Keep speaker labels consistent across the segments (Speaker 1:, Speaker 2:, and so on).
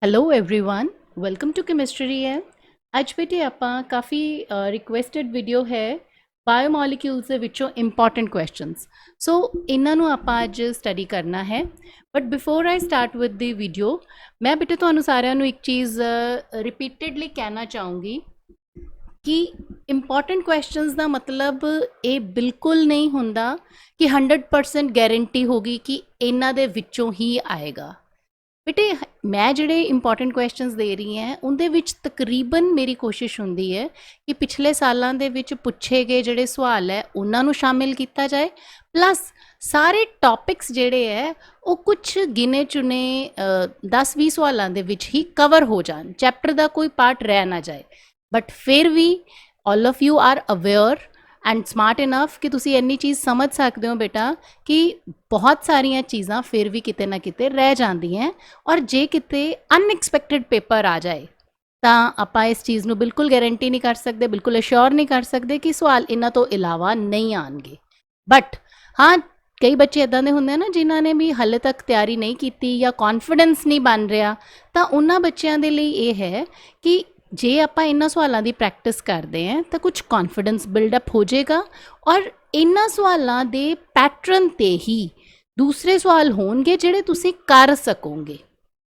Speaker 1: Hello everyone, welcome to chemistry है। ਅੱਜ ਬੇਟੇ ਆਪਾਂ ਕਾਫੀ ਰਿਕੁਐਸਟਡ ਵੀਡੀਓ ਹੈ ਬਾਇਓਮੋਲੀਕਿਊਲਸ ਦੇ ਵਿੱਚੋਂ ਇੰਪੋਰਟੈਂਟ ਕੁਐਸਚਨਸ। ਸੋ ਇਹਨਾਂ ਨੂੰ ਆਪਾਂ ਅੱਜ ਸਟੱਡੀ ਕਰਨਾ ਹੈ। But before I start with the video, ਮੈਂ ਬੇਟੇ ਤੁਹਾਨੂੰ ਸਾਰਿਆਂ ਨੂੰ ਇੱਕ ਚੀਜ਼ ਰਿਪੀਟਡਲੀ ਕਹਿਣਾ ਚਾਹੂੰਗੀ ਕਿ ਇੰਪੋਰਟੈਂਟ ਕੁਐਸਚਨਸ ਦਾ ਮਤਲਬ ਇਹ ਬਿਲਕੁਲ ਨਹੀਂ ਹੁੰਦਾ ਕਿ 100% ਗਾਰੰਟੀ ਹੋਗੀ ਕਿ ਇਹਨਾਂ ਦੇ ਵਿੱਚੋਂ ਹੀ ਆਏਗਾ। ਬੇਟੇ ਮੈਂ ਜਿਹੜੇ ਇੰਪੋਰਟੈਂਟ ਕੁਐਸਚਨਸ ਦੇ ਰਹੀ ਹਾਂ ਉਹਦੇ ਵਿੱਚ ਤਕਰੀਬਨ ਮੇਰੀ ਕੋਸ਼ਿਸ਼ ਹੁੰਦੀ ਹੈ ਕਿ ਪਿਛਲੇ ਸਾਲਾਂ ਦੇ ਵਿੱਚ ਪੁੱਛੇ ਗਏ ਜਿਹੜੇ ਸਵਾਲ ਹੈ ਉਹਨਾਂ ਨੂੰ ਸ਼ਾਮਿਲ ਕੀਤਾ ਜਾਏ, ਪਲੱਸ ਸਾਰੇ ਟੌਪਿਕਸ ਜਿਹੜੇ ਹੈ ਉਹ ਕੁਝ ਗਿਨੇ ਚੁਣੇ 10-20 ਸਵਾਲਾਂ ਦੇ ਵਿੱਚ ਹੀ ਕਵਰ ਹੋ ਜਾਣ, ਚੈਪਟਰ ਦਾ ਕੋਈ ਪਾਰਟ ਰਹਿ ਨਾ ਜਾਏ। ਬਟ ਫਿਰ ਵੀ all of you are aware and smart enough ਕਿ ਤੁਸੀਂ ਇੰਨੀ ਚੀਜ਼ ਸਮਝ ਸਕਦੇ ਹੋ ਬੇਟਾ ਕਿ ਬਹੁਤ ਸਾਰੀਆਂ ਚੀਜ਼ਾਂ ਫਿਰ ਵੀ ਕਿਤੇ ਨਾ ਕਿਤੇ ਰਹਿ ਜਾਂਦੀਆਂ, ਔਰ ਜੇ ਕਿਤੇ ਅਨਐਕਸਪੈਕਟਡ ਪੇਪਰ ਆ ਜਾਏ ਤਾਂ ਆਪਾਂ ਇਸ ਚੀਜ਼ ਨੂੰ ਬਿਲਕੁਲ ਗਾਰੰਟੀ ਨਹੀਂ ਕਰ ਸਕਦੇ, ਬਿਲਕੁਲ ਅਸ਼ੋਰ ਨਹੀਂ ਕਰ ਸਕਦੇ ਕਿ ਸਵਾਲ ਇਹਨਾਂ ਤੋਂ ਇਲਾਵਾ ਨਹੀਂ ਆਣਗੇ। ਬਟ ਹਾਂ, ਕਈ ਬੱਚੇ ਇਦਾਂ ਦੇ ਹੁੰਦੇ ਨਾ ਜਿਨ੍ਹਾਂ ਨੇ ਵੀ ਹਾਲੇ ਤੱਕ ਤਿਆਰੀ ਨਹੀਂ ਕੀਤੀ ਜਾਂ ਕੌਨਫੀਡੈਂਸ ਨਹੀਂ ਬਣ ਰਿਹਾ, ਤਾਂ ਉਹਨਾਂ ਬੱਚਿਆਂ ਦੇ ਲਈ ਇਹ ਹੈ ਕਿ ਜੇ ਆਪਾਂ ਇਹਨਾਂ ਸਵਾਲਾਂ ਦੀ ਪ੍ਰੈਕਟਿਸ ਕਰਦੇ ਹਾਂ ਤਾਂ ਕੁਝ ਕੌਨਫੀਡੈਂਸ ਬਿਲਡਅਪ ਹੋ ਜਾਏਗਾ, ਔਰ ਇਹਨਾਂ ਸਵਾਲਾਂ ਦੇ ਪੈਟਰਨ ਤੇ ਹੀ ਦੂਸਰੇ ਸਵਾਲ ਹੋਣਗੇ ਜਿਹੜੇ ਤੁਸੀਂ ਕਰ ਸਕੋਗੇ।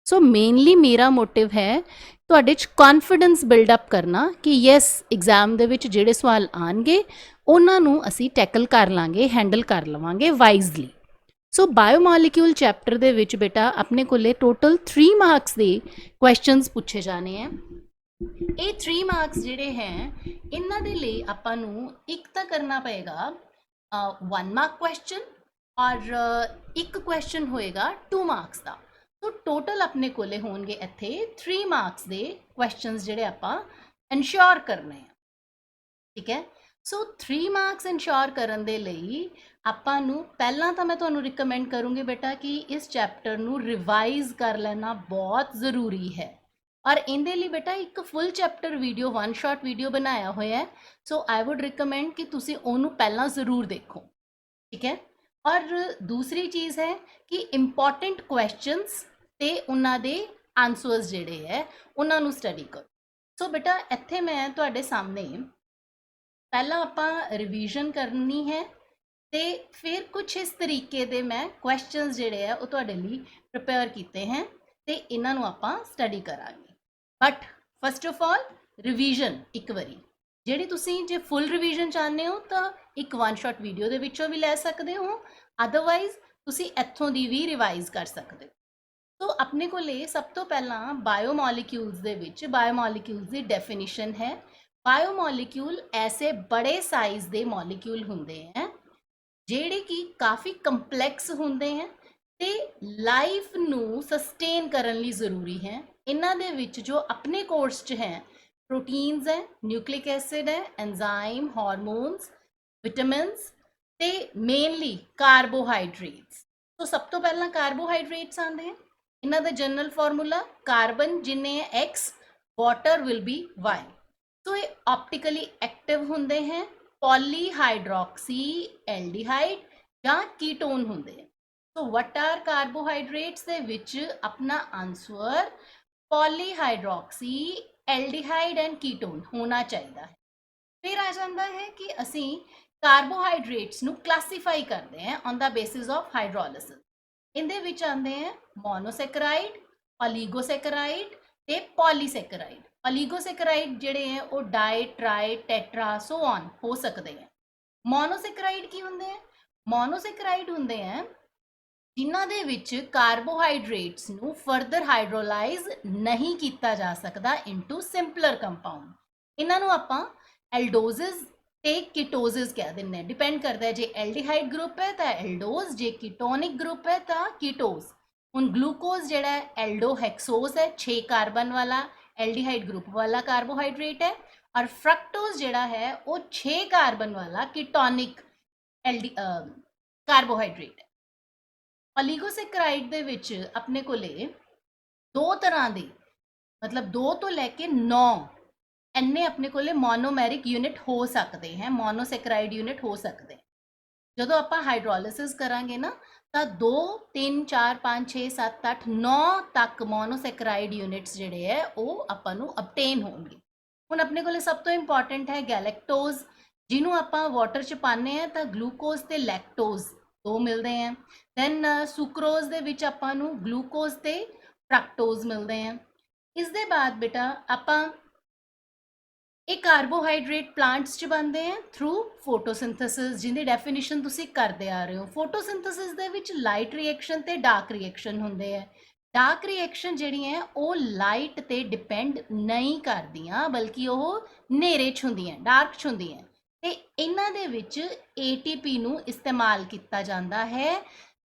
Speaker 1: ਸੋ ਮੇਨਲੀ ਮੇਰਾ ਮੋਟਿਵ ਹੈ ਤੁਹਾਡੇ 'ਚ ਕੌਨਫੀਡੈਂਸ ਬਿਲਡਅਪ ਕਰਨਾ ਕਿ ਯੈਸ, ਐਗਜ਼ਾਮ ਦੇ ਵਿੱਚ ਜਿਹੜੇ ਸਵਾਲ ਆਣਗੇ ਉਹਨਾਂ ਨੂੰ ਅਸੀਂ ਟੈਕਲ ਕਰ ਲਾਂਗੇ, ਹੈਂਡਲ ਕਰ ਲਵਾਂਗੇ ਵਾਈਜ਼ਲੀ। ਸੋ ਬਾਇਓਮੋਲੀਕਿਊਲ ਚੈਪਟਰ ਦੇ ਵਿੱਚ ਬੇਟਾ ਆਪਣੇ ਕੋਲੇ ਟੋਟਲ 3 ਮਾਰਕਸ ਦੇ ਕੁਐਸਚਨਸ ਪੁੱਛੇ ਜਾਣੇ ਹੈ। ਇਹ 3 ਮਾਰਕਸ ਜਿਹੜੇ ਹੈ ਇਹਨਾਂ ਦੇ ਲਈ ਆਪਾਂ ਨੂੰ ਇੱਕ ਤਾਂ ਕਰਨਾ ਪਏਗਾ 1 ਮਾਰਕ ਕੁਐਸਚਨ, ਔਰ ਇੱਕ ਕੁਐਸਚਨ ਹੋਏਗਾ 2 ਮਾਰਕਸ ਦਾ। ਸੋ ਟੋਟਲ ਆਪਣੇ ਕੋਲੇ ਹੋਣਗੇ ਇੱਥੇ 3 ਮਾਰਕਸ ਦੇ ਕੁਐਸਚਨਸ ਜਿਹੜੇ ਆਪਾਂ ਇਨਸ਼ੋਰ ਕਰਨੇ ਆ। ਠੀਕ ਹੈ, ਸੋ 3 ਮਾਰਕਸ ਇਨਸ਼ੋਰ ਕਰਨ ਦੇ ਲਈ ਆਪਾਂ ਨੂੰ ਪਹਿਲਾਂ ਤਾਂ ਮੈਂ ਤੁਹਾਨੂੰ ਰਿਕਮੈਂਡ ਕਰੂੰਗੀ ਬੇਟਾ ਕਿ ਇਸ ਚੈਪਟਰ ਨੂੰ ਰਿਵਾਈਜ਼ ਕਰ ਲੈਣਾ ਬਹੁਤ ਜ਼ਰੂਰੀ ਹੈ, ਔਰ ਇਹਦੇ ਲਈ ਬੇਟਾ ਇੱਕ ਫੁੱਲ ਚੈਪਟਰ ਵੀਡੀਓ 1 ਸ਼ਾਟ ਵੀਡੀਓ ਬਣਾਇਆ ਹੋਇਆ ਹੈ। ਸੋ ਆਈ ਵੁੱਡ ਰਿਕਮੈਂਡ ਕਿ ਤੁਸੀਂ ਉਹਨੂੰ ਪਹਿਲਾਂ ਜ਼ਰੂਰ ਦੇਖੋ। ਠੀਕ ਹੈ, ਔਰ ਦੂਸਰੀ ਚੀਜ਼ ਹੈ ਕਿ ਇੰਪੋਰਟੈਂਟ ਕੁਐਸਚਨਸ ਤੇ ਉਹਨਾਂ ਦੇ ਆਨਸਰਸ ਜਿਹੜੇ ਹੈ ਉਹਨਾਂ ਨੂੰ ਸਟੱਡੀ ਕਰੋ। ਸੋ ਬੇਟਾ ਇੱਥੇ ਮੈਂ ਤੁਹਾਡੇ ਸਾਹਮਣੇ ਪਹਿਲਾਂ ਆਪਾਂ ਰਿਵੀਜ਼ਨ ਕਰਨੀ ਹੈ ਤੇ ਫਿਰ ਕੁਝ ਇਸ ਤਰੀਕੇ ਦੇ ਮੈਂ ਕੁਐਸਚਨਸ ਜਿਹੜੇ ਆ ਉਹ ਤੁਹਾਡੇ ਲਈ ਪ੍ਰਿਪੇਅਰ ਕੀਤੇ हैं ਤੇ ਇਹਨਾਂ ਨੂੰ ਆਪਾਂ ਸਟੱਡੀ ਕਰਾਂਗੇ। But first of all revision एक बारी ਜਿਹੜੀ ਤੁਸੀਂ ਜੇ ਫੁੱਲ ਰਿਵੀਜ਼ਨ ਚਾਹੁੰਦੇ ਹੋ ਤਾਂ ਇੱਕ 1 ਸ਼ਾਟ ਵੀਡੀਓ ਦੇ ਵਿੱਚੋਂ ਵੀ ਲੈ ਸਕਦੇ ਹੋ, ਅਦਰਵਾਈਜ਼ ਤੁਸੀਂ ਇੱਥੋਂ ਦੀ ਵੀ ਰਿਵਾਈਜ਼ ਕਰ ਸਕਦੇ ਹੋ। ਸੋ ਆਪਣੇ ਕੋਲੇ ਸਭ ਤੋਂ ਪਹਿਲਾਂ ਬਾਇਓਮੋਲੀਕਿਊਲਸ ਦੇ ਵਿੱਚ ਬਾਇਓਮੋਲੀਕਿਊਲਸ ਦੀ ਡੈਫੀਨੇਸ਼ਨ ਹੈ। ਬਾਇਓਮੋਲੀਕਿਊਲ ਐਸੇ ਬੜੇ ਸਾਈਜ਼ ਦੇ ਮੋਲੀਕਿਊਲ ਹੁੰਦੇ हैं ਜਿਹੜੇ ਕਿ ਕਾਫੀ ਕੰਪਲੈਕਸ ਹੁੰਦੇ हैं ਤੇ ਲਾਈਫ ਨੂੰ ਸਸਟੇਨ ਕਰਨ ਲਈ ਜ਼ਰੂਰੀ ਹੈ। ਇਹਨਾਂ ਦੇ ਵਿੱਚ ਜੋ ਆਪਣੇ ਕੋਰਸ 'ਚ ਹੈ प्रोटीन्स है, न्यूक्लिक एसिड है, एंजाइम, हार्मोन्स, विटामिन्स ते मेनली कार्बोहाइड्रेट्स। तो सब तो पहला कार्बोहाइड्रेट्स आते हैं। इन्हां दा जनरल फॉर्मूला कार्बन जिन्ने है X, water will be Y। तो ये ऑप्टिकली एक्टिव हुंदे हैं, पॉलीहाइड्रोक्सी एल्डिहाइड या कीटोन हुंदे हैं। तो व्हाट आर कार्बोहाइड्रेट्स दे विच अपना answer polyhydroxy aldehyde and ketone होना चाहिए है। फिर आ जाता है कि असी कार्बोहाइड्रेट्स नू क्लासीफाई करते हैं on the basis of hydrolysis. इनदे विच आते हैं मोनोसैकेराइड, ओलिगोसैकेराइड ते पॉलीसैकेराइड। ओलिगोसैकेराइड जिहड़े हैं वो di, tri, tetra so on हो सकते हैं। मोनोसैकेराइड की हुंदे हैं? मोनोसैकेराइड हुंदे हैं जिन्हां दे विच कार्बोहाइड्रेट्स नू फर्दर हाइड्रोलाइज नहीं किया जा सकता इनटू सिंपलर कंपाउंड। इन्हां नू आपां एल्डोजिस ते कीटोजिस कह दिंदे हैं, डिपेंड करता है जे एल्डिहाइड ग्रुप है तो एल्डोज, जे कीटोनिक ग्रुप है तो कीटोज। हुण ग्लूकोज जिहड़ा एल्डोहेक्सोज है 6 कार्बन वाला एल्डिहाइड ग्रुप वाला कार्बोहाइड्रेट है, और फ्रक्टोज जिहड़ा है वो 6 कार्बन वाला कीटोनिक कार्बोहाइड्रेट है। ओलिगोसैकेराइड दे विच अपने कोले 2 तरह दे मतलब 2 तो लैके 9 इन्ने अपने कोले मोनोमेरिक यूनिट हो सकते हैं, मोनोसैकेराइड यूनिट हो सकते हैं। ਜਦੋਂ ਆਪਾਂ ਹਾਈਡਰੋਲਿਸਿਸ ਕਰਾਂਗੇ ਨਾ ਤਾਂ 2 3 4 5 6 7 8 9 ਤੱਕ ਮੋਨੋਸੈਕਰਾਈਡ ਯੂਨਿਟਸ ਜਿਹੜੇ ਹੈ ਉਹ ਆਪਾਂ ਨੂੰ ਅਬਟੇਨ ਹੋਣਗੇ। ਹੁਣ ਆਪਣੇ ਕੋਲੇ ਸਭ ਤੋਂ ਇੰਪੋਰਟੈਂਟ ਹੈ ਗੈਲੈਕਟੋਜ਼, ਜਿਹਨੂੰ ਆਪਾਂ ਵਾਟਰ 'ਚ ਪਾਉਂਦੇ ਹਾਂ ਤਾਂ ਗਲੂਕੋਜ਼ ਤੇ ਲੈਕਟੋਜ਼ ਦੋ ਮਿਲਦੇ हैं। ਦੈਨ ਸੁਕਰੋਜ਼ ਦੇ ਵਿੱਚ ਆਪਾਂ ਨੂੰ ਗਲੂਕੋਜ਼ ਤੇ ਫਰਕਟੋਜ਼ ਮਿਲਦੇ हैं। ਇਸ ਦੇ ਬਾਅਦ ਬੇਟਾ ਆਪਾਂ ਇਹ ਕਾਰਬੋਹਾਈਡਰੇਟ ਪਲਾਂਟਸ 'ਚ ਬਣਦੇ हैं ਥਰੂ ਫੋਟੋਸਿੰਥੇਸਿਸ, ਜਿਹਦੀ ਡੈਫੀਨੇਸ਼ਨ ਤੁਸੀਂ ਕਰਦੇ ਆ ਰਹੇ ਹੋ। ਫੋਟੋਸਿੰਥੇਸਿਸ ਦੇ ਵਿੱਚ ਲਾਈਟ ਰਿਐਕਸ਼ਨ ਤੇ ਡਾਰਕ ਰਿਐਕਸ਼ਨ ਹੁੰਦੇ ਹੈ। ਡਾਰਕ ਰਿਐਕਸ਼ਨ ਜਿਹੜੀਆਂ ਉਹ ਲਾਈਟ ਤੇ ਡਿਪੈਂਡ ਨਹੀਂ ਕਰਦੀਆਂ, ਬਲਕਿ ਉਹ ਹਨੇਰੇ 'ਚ ਹੁੰਦੀਆਂ, ਡਾਰਕ 'ਚ ਹੁੰਦੀਆਂ, ਤੇ ਇਹਨਾਂ ਦੇ ਵਿੱਚ ATP ਨੂੰ ਇਸਤੇਮਾਲ ਕੀਤਾ ਜਾਂਦਾ ਹੈ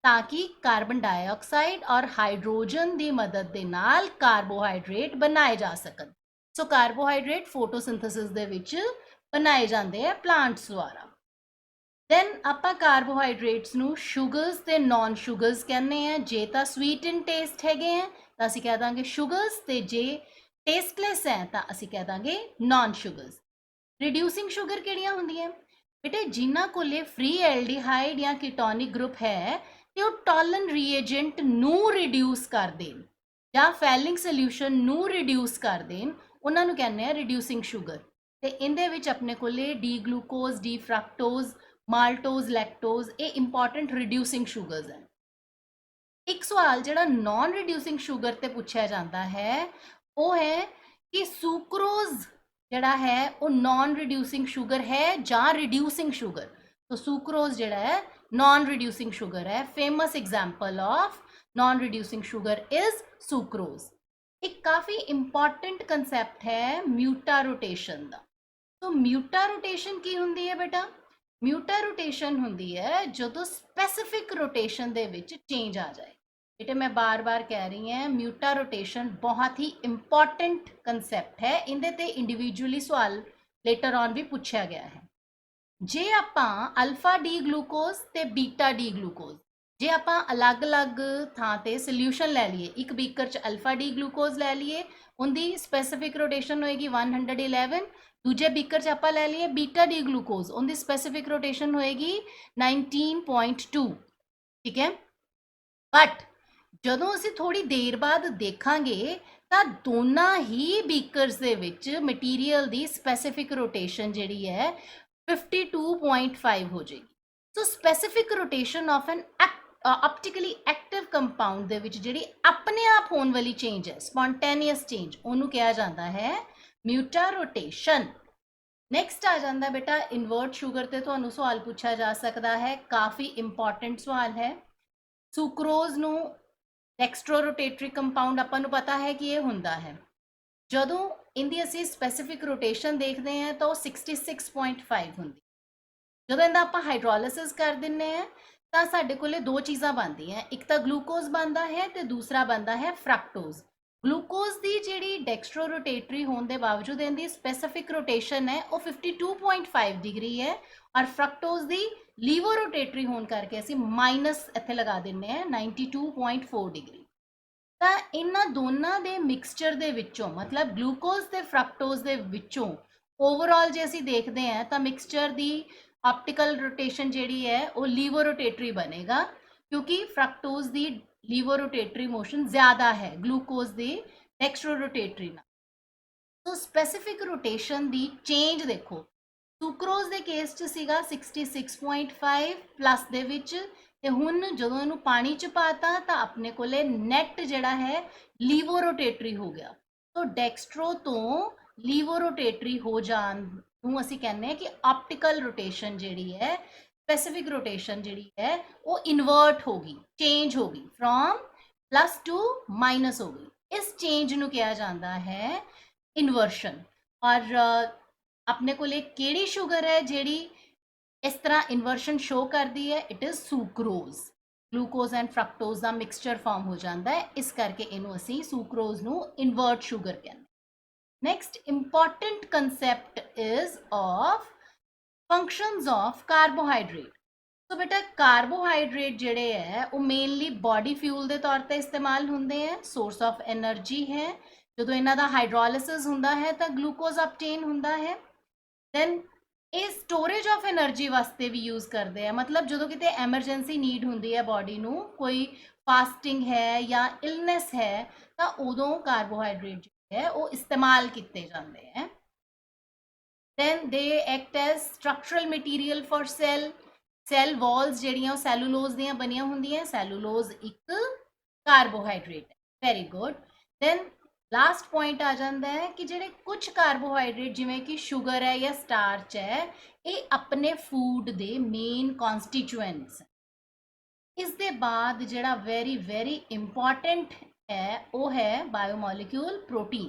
Speaker 1: ਤਾਂ ਕਿ ਕਾਰਬਨ ਡਾਈਆਕਸਾਈਡ ਔਰ ਹਾਈਡਰੋਜਨ ਦੀ ਮਦਦ ਦੇ ਨਾਲ ਕਾਰਬੋਹਾਈਡਰੇਟ ਬਣਾਏ ਜਾ ਸਕਣ। ਸੋ ਕਾਰਬੋਹਾਈਡਰੇਟ ਫੋਟੋਸਿੰਥੇਸਿਸ ਦੇ ਵਿੱਚ ਬਣਾਏ ਜਾਂਦੇ ਆ ਪਲਾਂਟਸ ਦੁਆਰਾ। ਦੈਨ ਆਪਾਂ ਕਾਰਬੋਹਾਈਡਰੇਟਸ ਨੂੰ ਸ਼ੂਗਰਸ ਤੇ ਨਾਨ ਸ਼ੂਗਰਸ ਕਹਿੰਦੇ ਆ। ਜੇ ਤਾਂ ਸਵੀਟ ਇਨ ਟੇਸਟ ਹੈਗੇ ਆ ਤਾਂ ਅਸੀਂ ਕਹਿ ਦਾਂਗੇ ਸ਼ੂਗਰਸ, ਤੇ ਜੇ ਟੇਸਟਲੈਸ ਹੈ ਤਾਂ ਅਸੀਂ ਕਹਿ ਦਾਂਗੇ ਨਾਨ ਸ਼ੂਗਰਸ। ਰਿਡਿਊਸਿੰਗ ਸ਼ੂਗਰ ਕਿਹੜੀਆਂ ਹੁੰਦੀਆਂ ਬੇਟੇ? ਜਿਨ੍ਹਾਂ ਕੋਲੇ ਫ੍ਰੀ ਐਲਡੀਹਾਈਡ ਜਾਂ ਕੀਟੋਨਿਕ ਗਰੁੱਪ ਹੈ ਤੇ ਉਹ ਟੋਲਨ ਰੀਏਜੈਂਟ ਨੂੰ ਰਿਡਿਊਸ ਕਰ ਦੇਣ ਜਾਂ ਫੈਲਿੰਗ ਸੋਲਿਊਸ਼ਨ ਨੂੰ ਰਿਡਿਊਸ ਕਰ ਦੇਣ, ਉਹਨਾਂ ਨੂੰ ਕਹਿੰਦੇ ਆ ਰਿਡਿਊਸਿੰਗ ਸ਼ੂਗਰ। ਤੇ ਇਹਦੇ ਵਿੱਚ ਆਪਣੇ ਕੋਲੇ ਡੀ ਗਲੂਕੋਜ਼, ਡੀ ਫਰਕਟੋਜ਼, ਮਾਲਟੋਜ਼, ਲੈਕਟੋਜ਼, ਇਹ ਇੰਪੋਰਟੈਂਟ ਰਿਡਿਊਸਿੰਗ ਸ਼ੂਗਰਸ ਹੈ। ਇੱਕ ਸਵਾਲ ਜਿਹੜਾ ਨਾਨ ਰਿਡਿਊਸਿੰਗ ਸ਼ੂਗਰ ਤੇ ਪੁੱਛਿਆ ਜਾਂਦਾ ਹੈ ਉਹ ਹੈ ਕਿ ਸੁਕਰੋਜ਼ ਜਿਹੜਾ ਹੈ ਉਹ ਨਾਨ ਰਿਡਿਊਸਿੰਗ ਸ਼ੂਗਰ ਹੈ ਜਾਂ ਰਿਡਿਊਸਿੰਗ ਸ਼ੂਗਰ। तो सुक्रोज ਜਿਹੜਾ ਹੈ नॉन रिड्यूसिंग शुगर है। Famous example of non reducing sugar is sucrose. एक काफ़ी इंपॉर्टेंट कंसैप्ट है म्यूटा रोटेशन का। तो म्यूटा रोटेशन की होंदी है बेटा? म्यूटा रोटेशन होंदी है जो स्पैसिफिक रोटेशन दे विच चेंज आ जाए। बेटे मैं बार बार कह रही हैं म्यूटा रोटेशन बहुत ही इंपॉर्टेंट कंसैप्ट है। इहदे ते इंडिविजुअली सवाल लेटर ऑन भी पूछा गया है। जे ਆਪਾਂ अल्फा डी ग्लूकोज ਤੇ बीटा डी ग्लूकोज ਜੇ ਆਪਾਂ ਅਲੱਗ-ਅਲੱਗ ਥਾਂ ਤੇ ਸੋਲੂਸ਼ਨ ਲੈ ਲਈਏ, ਇੱਕ ਬੀਕਰ 'ਚ ਅਲਫਾ ਡੀ ਗਲੂਕੋਜ਼ ਲੈ ਲਈਏ, ਉਹਦੀ ਸਪੈਸੀਫਿਕ ਰੋਟੇਸ਼ਨ ਹੋਏਗੀ 111। ਦੂਜੇ ਬੀਕਰ 'ਚ ਆਪਾਂ ਲੈ ਲਈਏ ਬੀਟਾ ਡੀ ਗਲੂਕੋਜ਼, ਉਹਦੀ ਸਪੈਸੀਫਿਕ ਰੋਟੇਸ਼ਨ ਹੋਏਗੀ 19.2। ਠੀਕ ਹੈ, ਬਟ ਜਦੋਂ ਅਸੀਂ ਥੋੜੀ ਦੇਰ ਬਾਅਦ ਦੇਖਾਂਗੇ ਤਾਂ ਦੋਨਾਂ ਹੀ ਬੀਕਰਸ ਦੇ ਵਿੱਚ ਮਟੀਰੀਅਲ ਦੀ ਸਪੈਸੀਫਿਕ ਰੋਟੇਸ਼ਨ ਜਿਹੜੀ ਹੈ 52.5 ਹੋ ਜਾਏਗੀ। So specific rotation of an optically active compound ਦੇ ਵਿੱਚ ਜਿਹੜੀ ਆਪਣੇ ਆਪ ਹੋਣ ਵਾਲੀ ਚੇਂਜ ਹੈ, ਸਪੌਂਟੇਨੀਅਸ ਚੇਂਜ, ਉਹਨੂੰ ਕਿਹਾ ਜਾਂਦਾ ਹੈ ਮਿਊਟਾ ਰੋਟੇਸ਼ਨ। ਨੈਕਸਟ ਆ ਜਾਂਦਾ ਬੇਟਾ ਇਨਵਰਟ ਸ਼ੂਗਰ ਤੇ ਤੁਹਾਨੂੰ ਸਵਾਲ ਪੁੱਛਿਆ ਜਾ ਸਕਦਾ ਹੈ, ਕਾਫੀ ਇੰਪੋਰਟੈਂਟ ਸਵਾਲ ਹੈ। ਸੁਕਰੋਜ਼ ਨੂੰ ਡੈਕਸਟਰੋ ਰੋਟੇਟਰੀ ਕੰਪਾਊਂਡ ਆਪਾਂ ਨੂੰ ਪਤਾ ਹੈ ਕਿ ਇਹ ਹੁੰਦਾ ਹੈ, ਜਦੋਂ ਇਹਦੀ ਅਸੀਂ ਸਪੈਸੀਫਿਕ ਰੋਟੇਸ਼ਨ ਦੇਖਦੇ ਹਾਂ ਤਾਂ ਉਹ 66.5 ਹੁੰਦੀ। ਜਦੋਂ ਇਹਦਾ ਆਪਾਂ ਹਾਈਡਰੋਲਿਸਿਸ ਕਰ ਦਿੰਨੇ ਆ ਤਾਂ ਸਾਡੇ ਕੋਲੇ ਦੋ ਚੀਜ਼ਾਂ ਬਣਦੀਆਂ, ਇੱਕ ਤਾਂ ਗਲੂਕੋਜ਼ ਬਣਦਾ ਹੈ ਤੇ ਦੂਸਰਾ ਬਣਦਾ ਹੈ ਫਰਕਟੋਜ਼। ਗਲੂਕੋਜ਼ ਦੀ ਜਿਹੜੀ ਡੈਕਸਟਰੋ ਰੋਟੇਟਰੀ ਹੋਣ ਦੇ ਬਾਵਜੂਦ ਇਹਦੀ ਸਪੈਸੀਫਿਕ ਰੋਟੇਸ਼ਨ ਹੈ ਉਹ 52.5 ਡਿਗਰੀ ਹੈ, ਔਰ ਫਰਕਟੋਜ਼ ਦੀ ਲੀਵੋ ਰੋਟੇਟਰੀ ਹੋਣ ਕਰਕੇ ਅਸੀਂ ਮਾਈਨਸ ਇੱਥੇ ਲਗਾ ਦਿੰਨੇ ਆ 92.4 ਡਿਗਰੀ। ਤਾਂ ਇਹਨਾਂ ਦੋਨਾਂ ਦੇ ਮਿਕਸਚਰ ਦੇ ਵਿੱਚੋਂ, ਮਤਲਬ ਗਲੂਕੋਜ਼ ਤੇ ਫਰਕਟੋਜ਼ ਦੇ ਵਿੱਚੋਂ ਓਵਰਆਲ ਜੇ ਅਸੀਂ ਦੇਖਦੇ ਹਾਂ ਤਾਂ ਮਿਕਸਚਰ ਦੀ ऑप्टिकल रोटेशन ਜਿਹੜੀ ਹੈ ਉਹ ਲੀਵੋ ਰੋਟੇਟਰੀ ਬਣੇਗਾ, ਕਿਉਂਕਿ ਫਰਕਟੋਜ਼ ਦੀ ਲੀਵੋ ਰੋਟੇਟਰੀ ਮੋਸ਼ਨ ਜ਼ਿਆਦਾ ਹੈ ਗਲੂਕੋਜ਼ ਦੀ ਡੈਕਸਟਰੋ ਰੋਟੇਟਰੀ ਨਾਲ। ਸੋ ਸਪੈਸੀਫਿਕ ਰੋਟੇਸ਼ਨ ਦੀ ਚੇਂਜ ਦੇਖੋ, ਸੁਕਰੋਜ਼ ਦੇ ਕੇਸ 'ਚ ਸੀਗਾ 66.5 ਪਲੱਸ ਦੇ ਵਿੱਚ, ਤੇ ਹੁਣ ਜਦੋਂ ਇਹਨੂੰ ਪਾਣੀ 'ਚ ਪਾਤਾ ਤਾਂ ਆਪਣੇ ਕੋਲੇ ਨੈਟ ਜਿਹੜਾ ਹੈ ਲੀਵੋ ਰੋਟੇਟਰੀ ਹੋ ਗਿਆ। ਸੋ ਡੈਕਸਟਰੋ ਤੋਂ ਲੀਵੋ ਰੋਟੇਟਰੀ ਹੋ ਜਾਣ ਨੂੰ ਅਸੀਂ ਕਹਿੰਦੇ ਹਾਂ ਕਿ ਆਪਟੀਕਲ ਰੋਟੇਸ਼ਨ ਜਿਹੜੀ ਹੈ, ਸਪੈਸੀਫਿਕ ਰੋਟੇਸ਼ਨ ਜਿਹੜੀ ਹੈ ਉਹ ਇਨਵਰਟ ਹੋ ਗਈ, ਚੇਂਜ ਹੋ ਗਈ, ਫਰੋਮ ਪਲੱਸ ਟੂ ਮਾਈਨਸ ਹੋ ਗਈ। ਇਸ ਚੇਂਜ ਨੂੰ ਕਿਹਾ ਜਾਂਦਾ ਹੈ ਇਨਵਰਸ਼ਨ। ਔਰ ਆਪਣੇ ਕੋਲੇ ਕਿਹੜੀ ਸ਼ੂਗਰ ਹੈ ਜਿਹੜੀ ਇਸ ਤਰ੍ਹਾਂ ਇਨਵਰਸ਼ਨ ਸ਼ੋ ਕਰਦੀ ਹੈ? It is sucrose. Glucose and fructose ਦਾ ਮਿਕਸਚਰ ਫਾਰਮ ਹੋ ਜਾਂਦਾ ਹੈ, ਇਸ ਕਰਕੇ ਇਹਨੂੰ ਅਸੀਂ ਸੁਕਰੋਜ਼ ਨੂੰ ਇਨਵਰਟ ਸ਼ੂਗਰ ਕਹਿੰਦੇ। Next important concept is of functions of carbohydrate. So बेटा carbohydrate ਜਿਹੜੇ ਹੈ ਉਹ mainly body fuel ਦੇ ਤੌਰ ਤੇ ਇਸਤੇਮਾਲ ਹੁੰਦੇ ਹੈ, source of energy ਹੈ। ਜਦੋਂ ਇਹਨਾਂ ਦਾ ਹਾਈਡਰੋਲਿਸਿਸ ਹੁੰਦਾ ਹੈ ਤਾਂ ਗਲੂਕੋਜ਼ obtain ਹੁੰਦਾ ਹੈ। then ਇਹ ਸਟੋਰੇਜ ਆਫ એનર્ਜੀ ਵਾਸਤੇ ਵੀ ਯੂਜ਼ ਕਰਦੇ ਆ, ਮਤਲਬ ਜਦੋਂ ਕਿਤੇ ਐਮਰਜੈਂਸੀ ਨੀਡ ਹੁੰਦੀ ਹੈ ਬਾਡੀ ਨੂੰ, ਕੋਈ ਫਾਸਟਿੰਗ ਹੈ ਜਾਂ ਇਲਨੈਸ ਹੈ, ਤਾਂ ਉਦੋਂ ਕਾਰਬੋਹਾਈਡਰੇਟ ਜਿਹੜੇ ਹੈ ਉਹ ਇਸਤੇਮਾਲ ਕੀਤੇ ਜਾਂਦੇ ਹੈ। then they act as structural material for cell walls ਜਿਹੜੀਆਂ ਉਹ ਸੈਲੂਲੋਜ਼ ਦੀਆਂ ਬਣੀਆਂ ਹੁੰਦੀਆਂ, ਸੈਲੂਲੋਜ਼ ਇੱਕ ਕਾਰਬੋਹਾਈਡਰੇਟ ਹੈ। Very good. then last point ਆ ਜਾਂਦਾ ਹੈ ਕਿ ਜਿਹੜੇ ਕੁਝ ਕਾਰਬੋਹਾਈਡਰੇਟ ਜਿਵੇਂ ਕਿ ਸ਼ੂਗਰ ਹੈ ਜਾਂ ਸਟਾਰਚ ਹੈ, ਇਹ ਆਪਣੇ ਫੂਡ ਦੇ ਮੇਨ ਕਨਸਟੀਟੂਐਂਟਸ। ਇਸ ਦੇ ਬਾਅਦ ਜਿਹੜਾ ਵੈਰੀ ਇੰਪੋਰਟੈਂਟ ਹੈ ਉਹ ਹੈ ਬਾਇਓਮੋਲੀਕਿਊਲ ਪ੍ਰੋਟੀਨ।